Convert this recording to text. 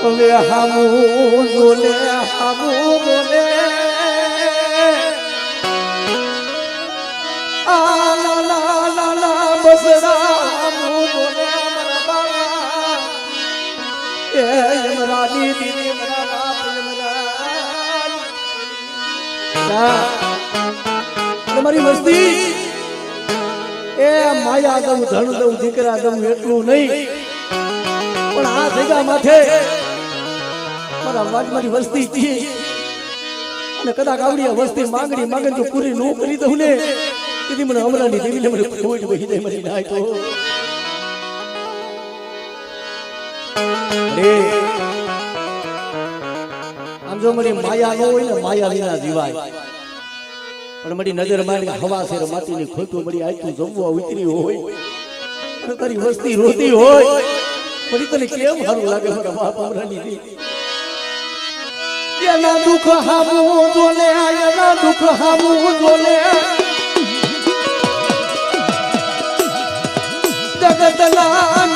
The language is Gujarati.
હવે હામુ જોલે હામુ બોલે આ લા લા લા લા બસડા હામુ બોલે મારા બાબા એ યમરાજી દીદી મારા બાપ યમરાજી તમારી વસ્તી એ માયા દઉં ધન દઉં દીકરા દઉં એટલું નહીં પણ આ જગ્યા માથે મારી વસ્તી છે અને કદાચ આવડી વસ્તી માંગણી માંગે જો પૂરી ન કરી દઉં ને તેથી મને અમરાની દેવીને મને ખોટ વહી જાય મને નાય તો આમ જો મારી માયા ન હોય ને માયા વિના જીવાય પણ મારી નજર મારી હવા શેર માટીની ખોટું મળી આટલું જમવા ઉતરી હોય અને તારી વસ્તી રોતી હોય પછી તને કેમ સારું લાગે મારા બાપ અમરાની દેવી એના દુઃખ હામુ જોલે એના દુઃખ હામુ જોલે જગતના